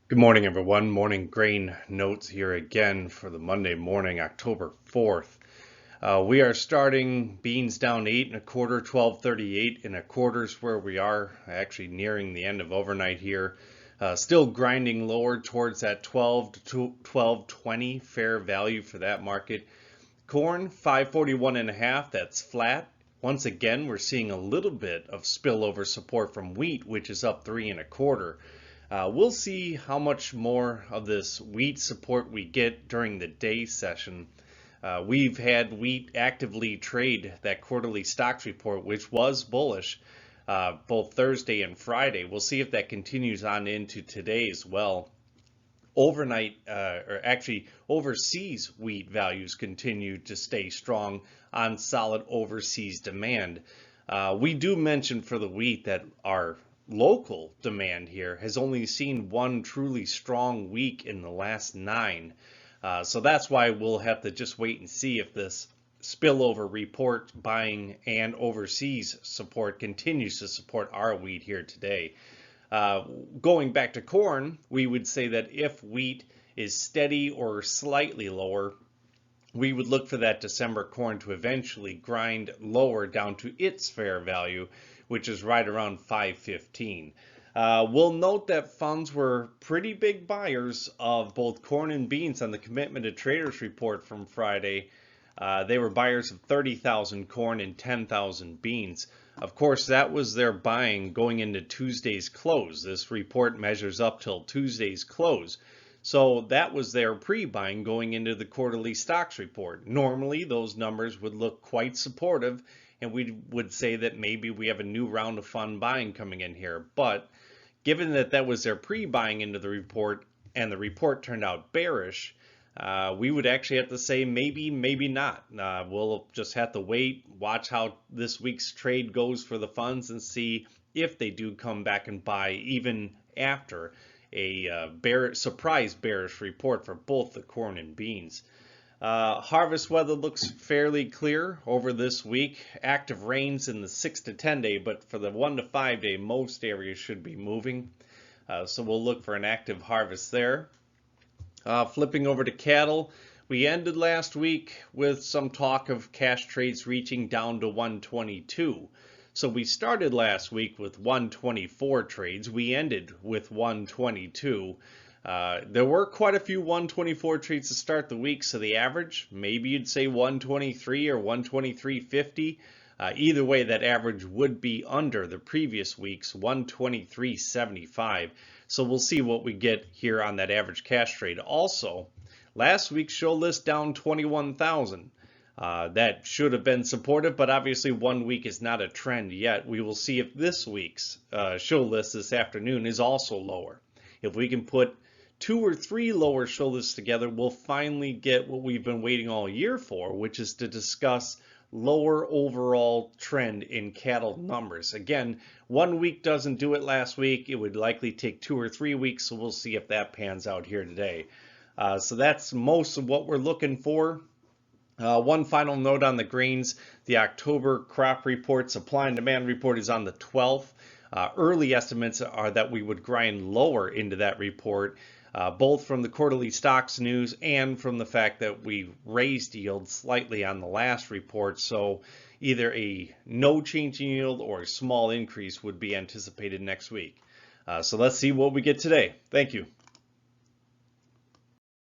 Good morning, everyone. Morning grain notes here again for the Monday morning, October 4th. We are starting beans down 8 1/4, 12.38 1/4 is where we are, actually nearing the end of overnight here. Still grinding lower towards that 12 to 12.20 fair value for that market. Corn 541.5, that's flat. Once again, we're seeing a little bit of spillover support from wheat, which is up 3 1/4. We'll see how much more of this wheat support we get during the day session. We've had wheat actively trade that quarterly stocks report, which was bullish both Thursday and Friday. We'll see if that continues on into today as well. Overnight, or actually overseas wheat values continue to stay strong on solid overseas demand. We do mention for the wheat that our local demand here has only seen one truly strong week in the last 9. So that's why we'll have to just wait and see if this spillover report buying and overseas support continues to support our wheat here today. Going back to corn, we would say that if wheat is steady or slightly lower, we would look for that December corn to eventually grind lower down to its fair value, which is right around 515. We'll note that funds were pretty big buyers of both corn and beans on the commitment to traders report from Friday. They were buyers of 30,000 corn and 10,000 beans. Of course, that was their buying going into Tuesday's close. This report measures up till Tuesday's close. So that was their pre-buying going into the quarterly stocks report. Normally, those numbers would look quite supportive, and we would say that maybe we have a new round of fund buying coming in here. But given that that was their pre-buying into the report, and the report turned out bearish, we would actually have to say maybe, maybe not. We'll just have to wait, watch how this week's trade goes for the funds, and see if they do come back and buy even after a surprise bearish report for both the corn and beans. Harvest weather looks fairly clear over this week. Active rains in the 6 to 10 day, but for the 1 to 5 day, most areas should be moving. So we'll look for an active harvest there. Flipping over to cattle, we ended last week with some talk of cash trades reaching down to 122. So we started last week with 124 trades. We ended with 122. There were quite a few 124 trades to start the week, so the average, maybe you'd say 123 or 123.50. Either way, that average would be under the previous week's 123.75. So we'll see what we get here on that average cash trade. Also, last week's show list down 21,000. That should have been supportive, but obviously 1 week is not a trend yet. We will see if this week's show list this afternoon is also lower. If we can put 2 or 3 lower show lists together, we'll finally get what we've been waiting all year for, which is to discuss lower overall trend in cattle numbers. Again, 1 week doesn't do it last week. It would likely take 2 or 3 weeks, so we'll see if that pans out here today. So that's most of what we're looking for. One final note on the grains, the October crop report, supply and demand report is on the 12th. Early estimates are that we would grind lower into that report, both from the quarterly stocks news and from the fact that we raised yield slightly on the last report. So either a no change in yield or a small increase would be anticipated next week. So let's see what we get today. Thank you.